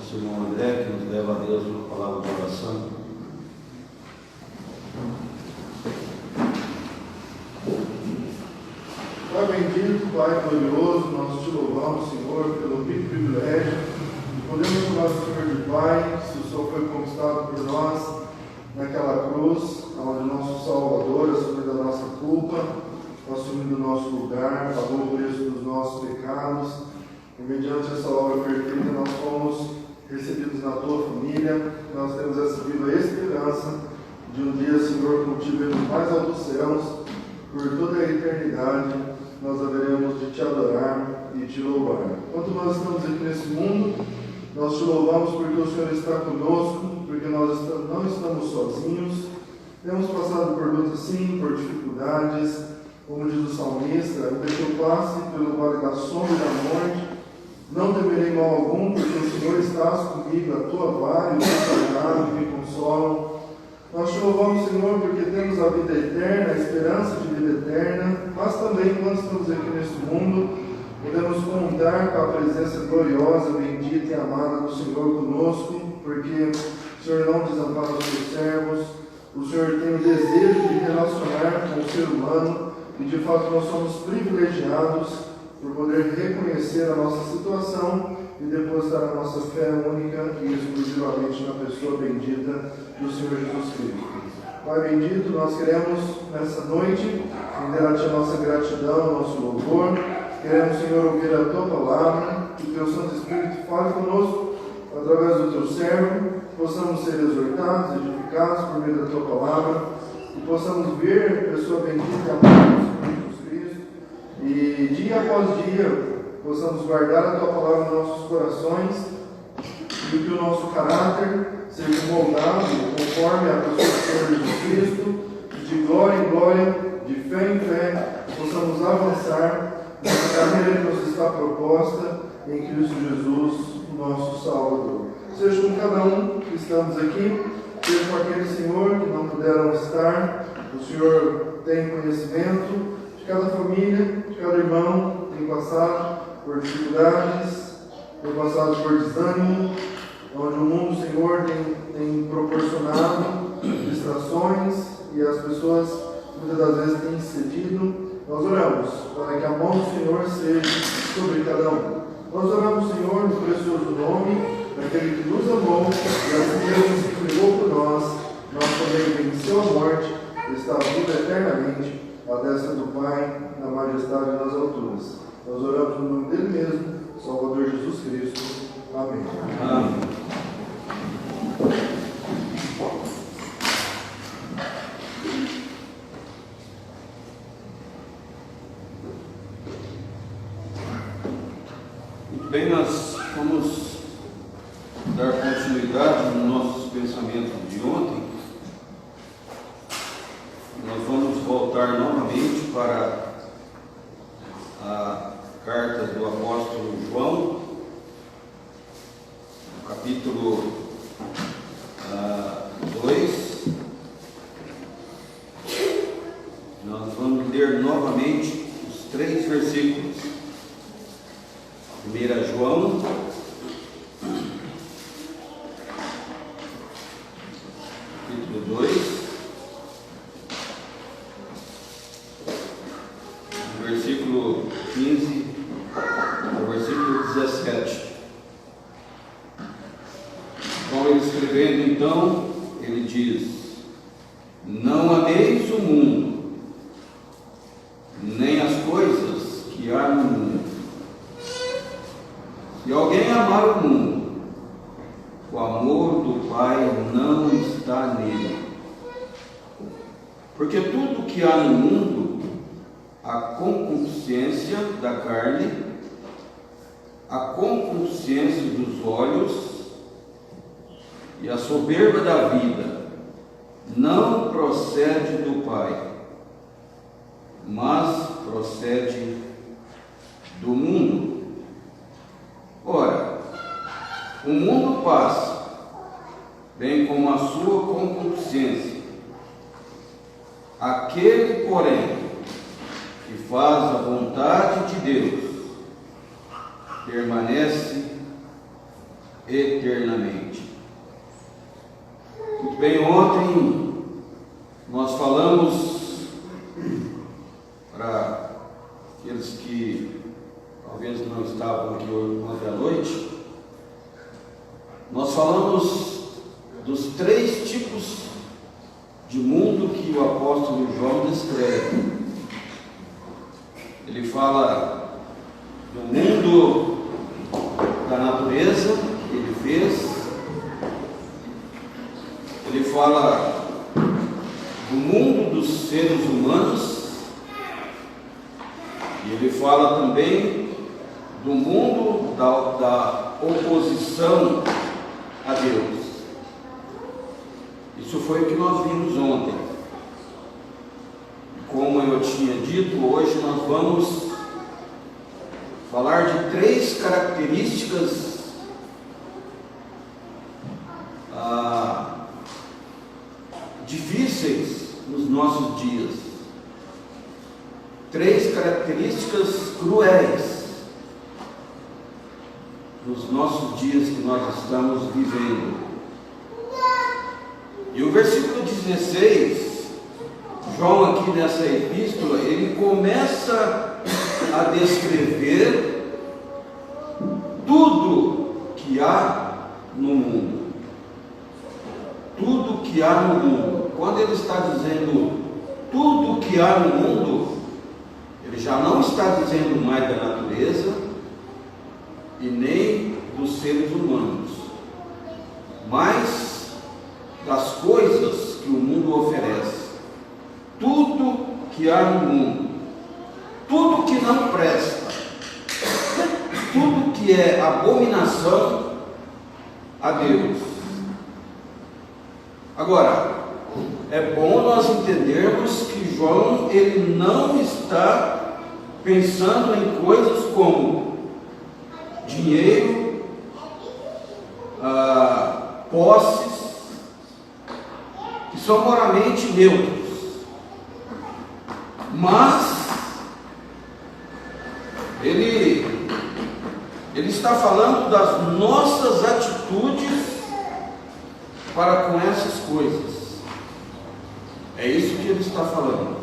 nosso irmão André, que nos leva a Deus uma palavra de oração. Pai bendito, Pai glorioso, nós te louvamos, Senhor, pelo rico privilégio de podermos chamar o Senhor de Pai, se o Senhor foi conquistado por nós naquela cruz, onde o nosso Salvador assumiu a nossa culpa, assumindo o nosso lugar, pagou o preço dos nossos pecados, e mediante essa obra perfeita nós fomos recebidos na tua família. Nós temos essa viva esperança de um dia, Senhor, contigo nos mais altos céus, por toda a eternidade nós haveremos de te adorar e te louvar. Enquanto nós estamos aqui nesse mundo, nós te louvamos porque o Senhor está conosco, porque nós não estamos sozinhos. Temos passado por lutas, sim, por dificuldades, como diz o salmista: ainda que eu passe pelo vale da sombra e da morte, não temerei mal algum, porque o Senhor estás comigo, a tua vara e o teu cajado me consolam. Nós te louvamos, Senhor, porque temos a vida eterna, a esperança de vida eterna, mas também, quando estamos aqui neste mundo, podemos contar com a presença gloriosa, bendita e amada do Senhor conosco, porque o Senhor não desampara os seus servos, o Senhor tem o desejo de relacionar com o ser humano, e de fato nós somos privilegiados por poder reconhecer a nossa situação e depositar a nossa fé única e exclusivamente na pessoa bendita do Senhor Jesus Cristo. Pai bendito, nós queremos nessa noite render a Ti a nossa gratidão, o nosso louvor. Queremos, Senhor, ouvir a Tua palavra, que o Teu Santo Espírito fale conosco através do Teu servo, possamos ser exortados, edificados por meio da Tua palavra, e possamos ver a pessoa bendita e amada do Senhor Jesus Cristo, e dia após dia possamos guardar a Tua palavra nos nossos corações, e que o nosso caráter seja moldado conforme a pessoa do Senhor Jesus Cristo, de glória em glória, de fé em fé, possamos avançar nessa carreira que nos está proposta em Cristo Jesus, o nosso Salvador. Seja com cada um que estamos aqui, seja com aquele, Senhor, que não puderam estar. O Senhor tem conhecimento de cada família, de cada irmão que tem passado por dificuldades, tem passado por desânimo, onde o mundo, Senhor, tem proporcionado distrações e as pessoas muitas das vezes têm cedido. Nós oramos para que a mão do Senhor seja sobre cada um. Nós oramos, Senhor, no precioso nome daquele que nos amou e assim mesmo se entregou por nós. Nós também venceu a morte e está vivo eternamente à destra do Pai, na majestade e nas alturas. Nós oramos no nome dele mesmo, Salvador Jesus Cristo. Amém. Amém. Muito bem, nós vamos dar continuidade nos nossos pensamentos de ontem. Nós vamos voltar novamente para a carta do apóstolo João, capítulo 2. Nós vamos ler novamente os 3 versículos. 1 João, capítulo 2, versículo 15 ao versículo 17. Então, ele escrevendo, então, ele diz: não ameis o mundo, nem as coisas que há no mundo. Se alguém amar o mundo, o amor do Pai não está nele. Porque tudo que há no mundo, a concupiscência da carne, a concupiscência dos olhos e a soberba da vida, não procede do Pai, mas procede do mundo. Ora, o mundo passa, bem como a sua concupiscência. Aquele, porém, que faz a vontade de Deus, permanece eternamente. Muito bem, ontem nós falamos, para aqueles que talvez não estavam aqui ontem à noite, nós falamos dos 3 tipos de mundo que o apóstolo João descreve. Ele fala do mundo da natureza que ele fez, ele fala do mundo dos seres humanos, e ele fala também do mundo da oposição a Deus. Isso foi o que nós vimos ontem. Como eu tinha dito, hoje nós vamos falar de 3 características difíceis nos nossos dias. 3 características cruéis nos nossos dias que nós estamos vivendo. E o versículo 16, João aqui nessa epístola, ele começa a descrever tudo que há no mundo. Tudo que há no mundo. Quando ele está dizendo tudo que há no mundo, ele já não está dizendo mais da natureza e nem dos seres humanos, mas das coisas que o mundo oferece. Tudo que há no mundo, tudo que não presta, tudo que é abominação a Deus. Agora, é bom nós entendermos que João, ele não está pensando em coisas como dinheiro, posses, que são moralmente neutros, mas ele está falando das nossas atitudes para com essas coisas. É isso que ele está falando.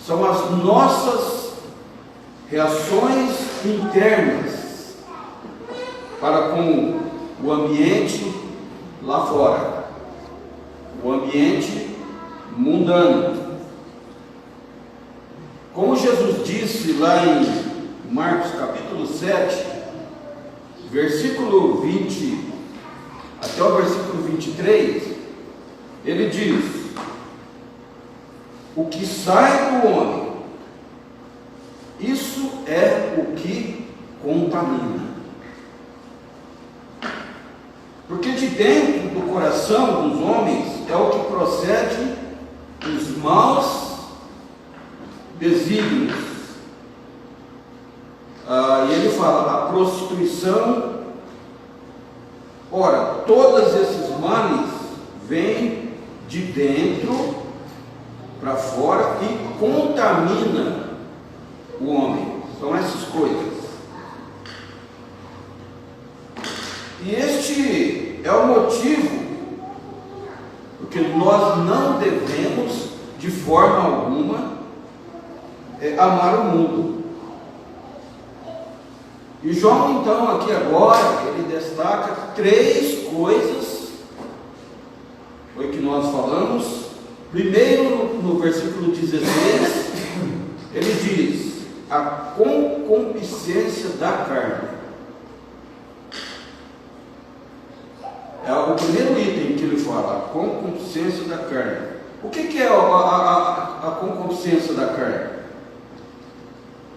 São as nossas reações internas para com o ambiente lá fora, o ambiente mundano. Como Jesus disse lá em Marcos capítulo 7, versículo 20 até o versículo 23, ele diz: o que sai do homem, isso é o que contamina. Porque de dentro do coração dos homens é o que procede os maus desígnios. E ele fala, a prostituição. Ora, todos esses males vêm de dentro para fora e contamina o homem. São essas coisas. E este é o motivo porque nós não devemos de forma alguma amar o mundo. E João então aqui agora ele destaca 3 coisas, foi o que nós falamos. Primeiro, no versículo 16, ele diz a concupiscência da carne. É o primeiro item que ele fala, a concupiscência da carne. O que é a concupiscência da carne?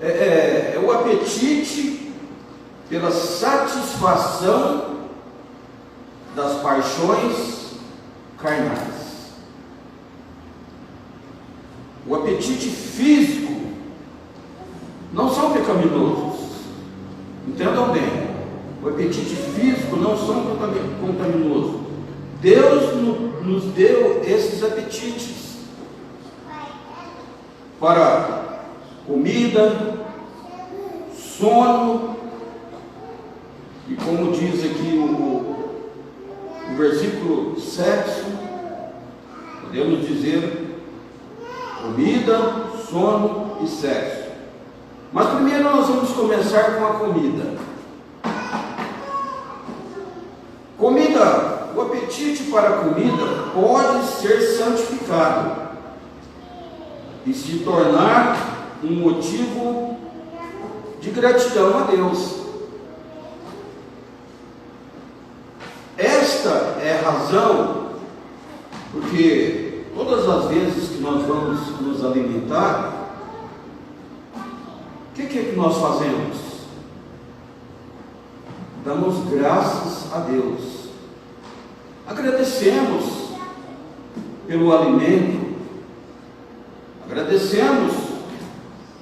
É o apetite pela satisfação das paixões carnais. O apetite físico não são pecaminosos. Entendam bem. O apetite físico não são contaminosos. Deus nos deu esses apetites para comida, sono E como diz aqui o versículo sexo, podemos dizer comida, sono e sexo. Mas primeiro nós vamos começar com a comida. Comida, o apetite para a comida pode ser santificado e se tornar um motivo de gratidão a Deus. Esta é a razão porque todas as vezes que nós vamos nos alimentar, o que nós fazemos? Damos graças a Deus, agradecemos pelo alimento, agradecemos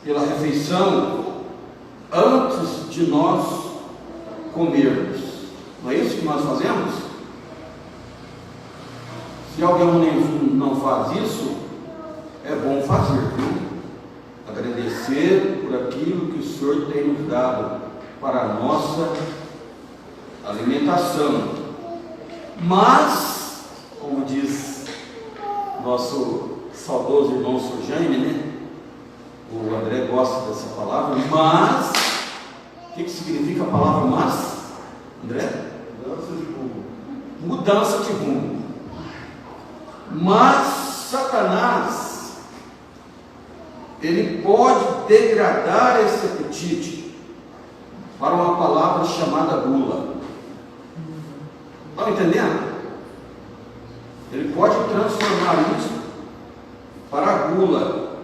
pela refeição antes de nós comermos. Não é isso que nós fazemos? Se alguém não faz isso, é bom fazer, viu? Agradecer por aquilo que o Senhor tem nos dado para a nossa alimentação. Mas, como diz nosso saudoso irmão Jaime, né? O André gosta dessa palavra, mas, o que significa a palavra mas, André? Mudança de rumo. Mudança de rumo. Mas Satanás, ele pode degradar esse apetite para uma palavra chamada gula. Estão entendendo? Ele pode transformar isso para a gula.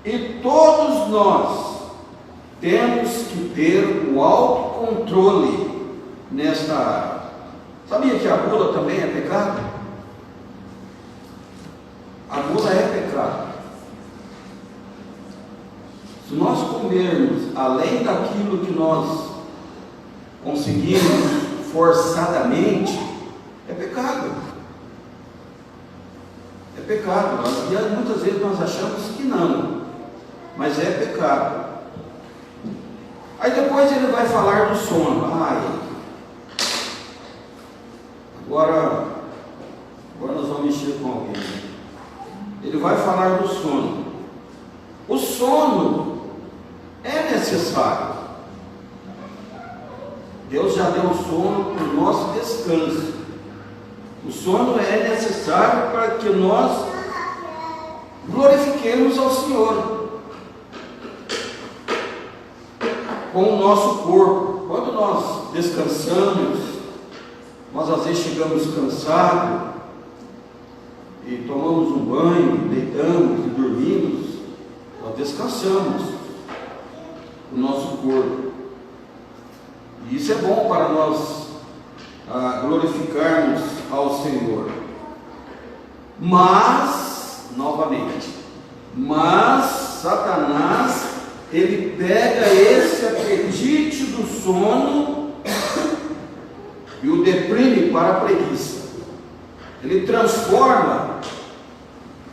E todos nós temos que ter o autocontrole nesta área. Sabia que a gula também é pecado? A gula é pecado. Se nós comermos além daquilo que nós conseguimos forçadamente, é pecado. É pecado. E muitas vezes nós achamos que não, mas é pecado. Aí depois ele vai falar do sono. Agora nós vamos mexer com alguém. Ele vai falar do sono. O sono é necessário. Deus já deu o sono para o nosso descanso. O sono é necessário para que nós glorifiquemos ao Senhor com o nosso corpo. Quando nós descansamos, nós às vezes chegamos cansados e tomamos um banho, deitamos e dormimos, nós descansamos o nosso corpo. E isso é bom para nós glorificarmos ao Senhor. Mas, novamente, Satanás, ele pega esse apetite do sono e o deprime para a preguiça. Ele transforma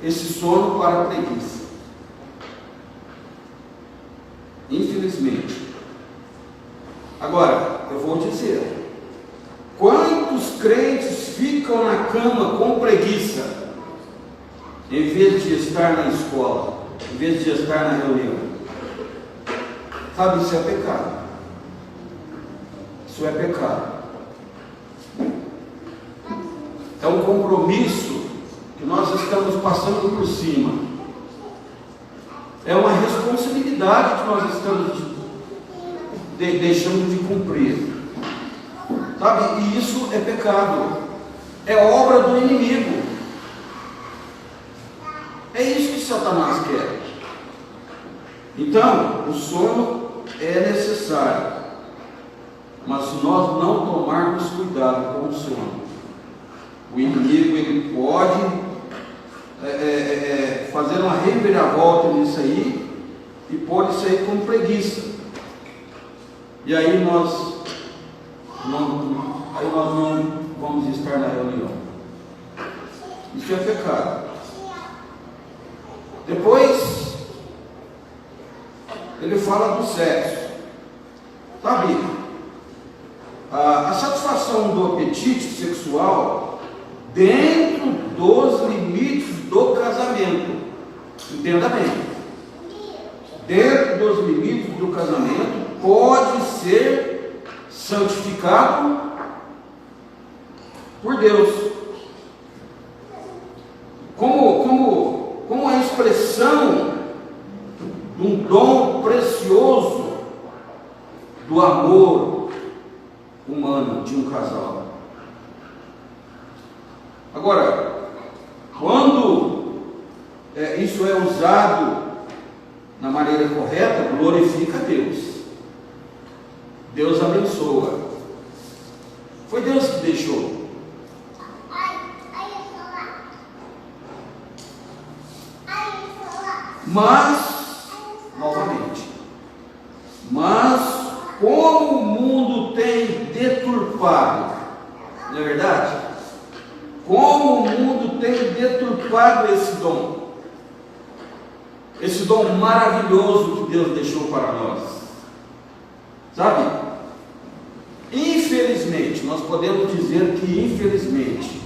esse sono para a preguiça. Infelizmente. Agora, eu vou dizer, quantos crentes ficam na cama com preguiça, em vez de estar na escola, em vez de estar na reunião? Sabe, isso é pecado. Isso é pecado. É um compromisso que nós estamos passando por cima. É uma responsabilidade que nós estamos deixando de cumprir. Sabe? E isso é pecado. É obra do inimigo. É isso que Satanás quer. Então, o sono é necessário. Mas se nós não tomarmos cuidado com o sono, o inimigo ele pode fazer uma reviravolta nisso aí e pode sair com preguiça. E aí nós não vamos estar na reunião. Isso é pecado. Depois ele fala do sexo. Sabe? a satisfação do apetite sexual dentro dos limites do casamento. Entenda bem. Dentro dos limites do casamento pode ser santificado por Deus. Como a expressão de um dom precioso do amor humano de um casal. Agora, quando isso é usado na maneira correta, glorifica a Deus. Deus abençoa. Foi Deus que deixou. Mas, novamente, como o mundo tem deturpado, não é verdade? Como o mundo tem deturpado esse dom maravilhoso que Deus deixou para nós, sabe? Infelizmente, nós podemos dizer que infelizmente,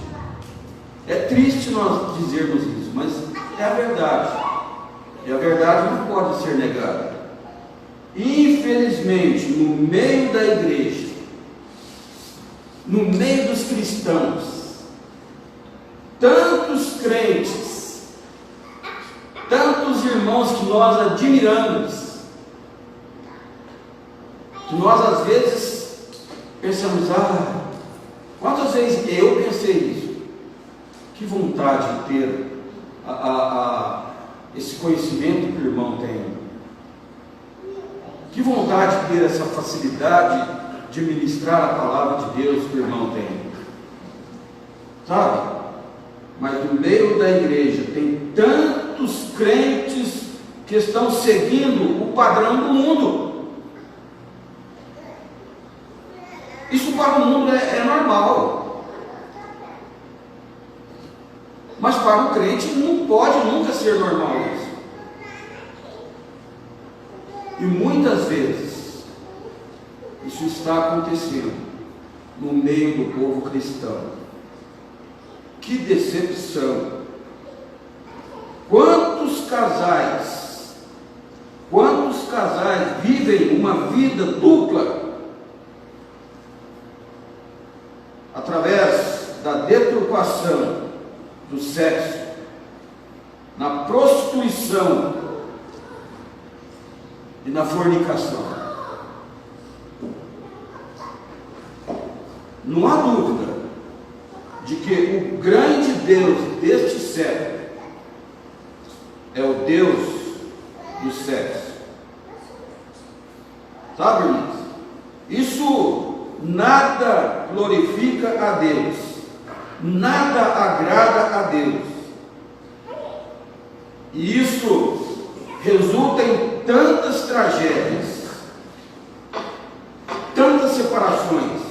é triste nós dizermos isso, mas é a verdade. E a verdade não pode ser negada. Infelizmente, no meio da igreja, no meio dos cristãos, tantos crentes, tantos irmãos que nós admiramos, que nós às vezes pensamos, quantas vezes eu pensei isso? Que vontade de ter esse conhecimento que o irmão tem. Que vontade de ter essa facilidade de ministrar a palavra de Deus que o irmão tem. Sabe? Mas no meio da igreja tem tantos crentes que estão seguindo o padrão do mundo. Isso para o mundo é normal. Mas para o crente não pode nunca ser normal isso. E muitas vezes isso está acontecendo no meio do povo cristão. Que decepção! Quantos casais vivem uma vida dupla através da deturpação do sexo, na prostituição e na fornicação. Não há dúvida de que o grande Deus deste século é o Deus do sexo. Sabe, irmãos? Isso nada glorifica a Deus, nada agrada a Deus. E isso resulta em tantas tragédias, tantas separações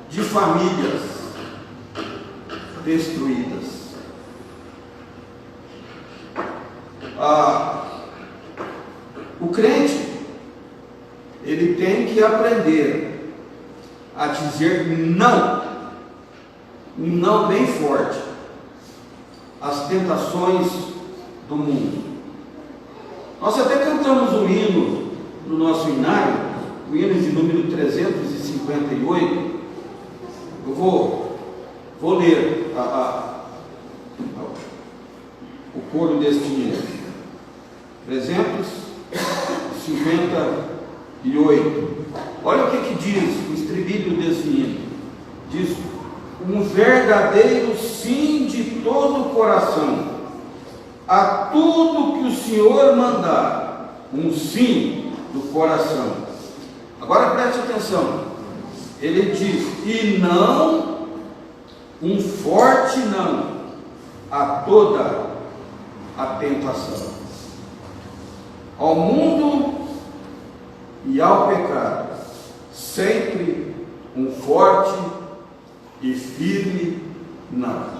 de famílias destruídas. O crente, ele tem que aprender a dizer não bem forte às tentações do mundo. Nós até cantamos um hino no nosso hinário, o hino de número 358. Eu vou ler o coro deste hino. 358. Olha o que diz o estribilho desse hino. Diz: um verdadeiro sim de todo o coração a tudo que o Senhor mandar. Um sim do coração. Agora preste atenção. Ele diz: e não um forte não a toda a tentação, ao mundo e ao pecado, sempre um forte e firme não.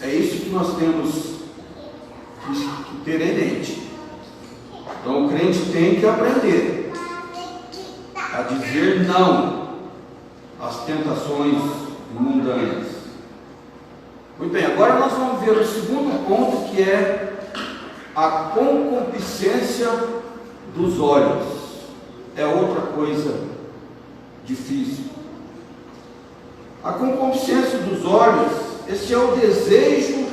É isso que nós temos que ter em mente. Então o crente tem que aprender a dizer não às tentações mundanas. Muito bem, agora nós vamos ver o segundo ponto, que é a concupiscência dos olhos. É outra coisa difícil. A concupiscência dos olhos, esse é o desejo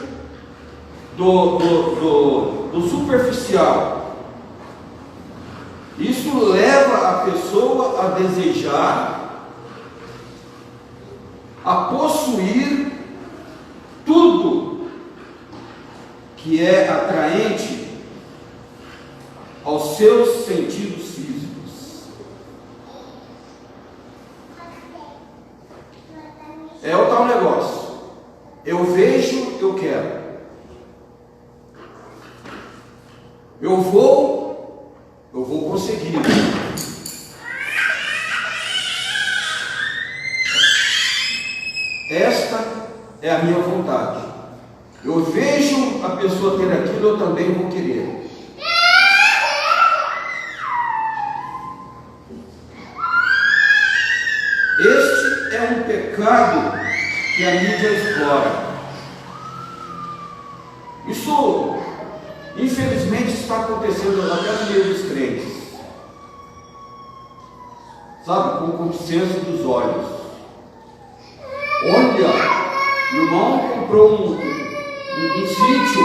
do superficial. Isso leva a pessoa a desejar, a possuir tudo que é atraente aos seus sentidos físicos. É o tal negócio. Eu vejo, eu quero. Eu vou conseguir. Esta é a minha vontade. Eu vejo a pessoa ter aquilo, eu também vou querer. Este é um pecado que a mídia explora. Isso, infelizmente, está acontecendo até no meio dos crentes. Sabe, concupiscência dos olhos. Olha, o irmão comprou um sítio.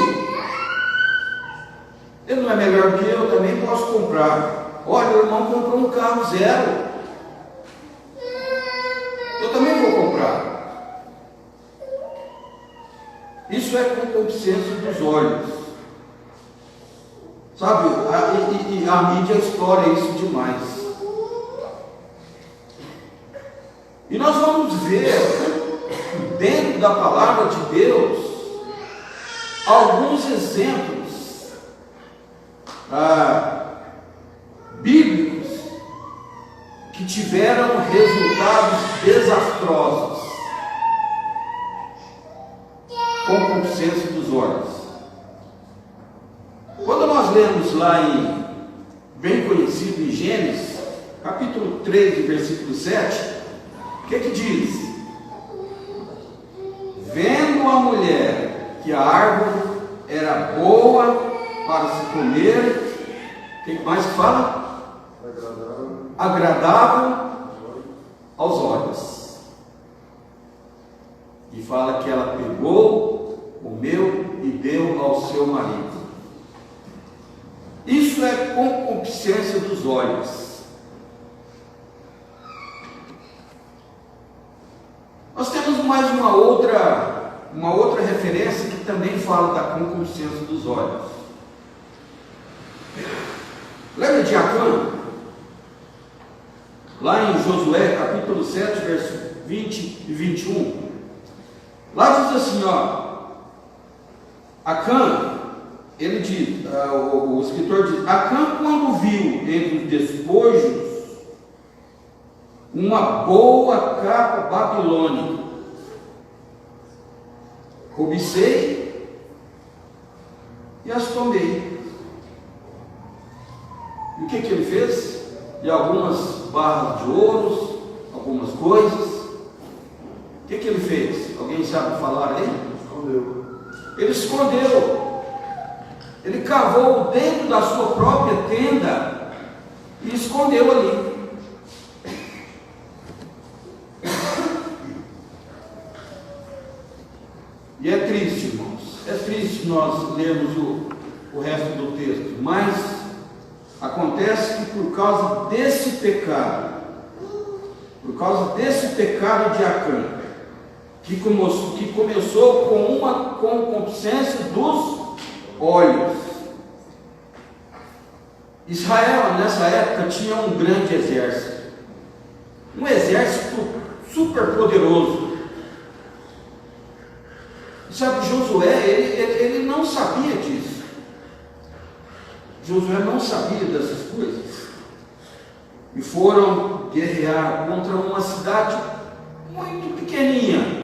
Ele não é melhor que eu também posso comprar. Olha, o irmão comprou um carro zero. Eu também vou comprar. Isso é concupiscência dos olhos. Sabe, a mídia explora isso demais. E nós vamos ver, dentro da palavra de Deus, alguns exemplos bíblicos que tiveram resultados desastrosos. Concupiscência dos olhos. Quando nós lemos lá bem conhecido em Gênesis, capítulo 3, versículo 7, o que diz? Vendo a mulher que a árvore era boa para se comer, o que mais que fala? Agradável aos olhos. E fala que ela pegou, comeu e deu ao seu marido. Isso é concupiscência dos olhos. Nós temos mais uma outra referência que também fala da concupiscência dos olhos. Lembra de Acã? Lá em Josué, capítulo 7, verso 20 e 21. Lá diz assim, Acã, ele diz, o escritor diz, Acã, quando viu entre os despojos uma boa capa babilônica, cobicei e as tomei. E o que ele fez? E algumas barras de ouros, algumas coisas. O que ele fez? Alguém sabe falar aí? Escondeu. Ele escondeu. Ele cavou dentro da sua própria tenda e escondeu ali. E é triste, irmãos. É triste nós lermos o resto do texto, mas acontece que por causa desse pecado de Acã, que começou com uma concupiscência dos olhos. Israel, nessa época, tinha um grande exército. Um exército super poderoso. Sabe, Josué, ele não sabia disso. Josué não sabia dessas coisas. E foram guerrear contra uma cidade muito pequenininha.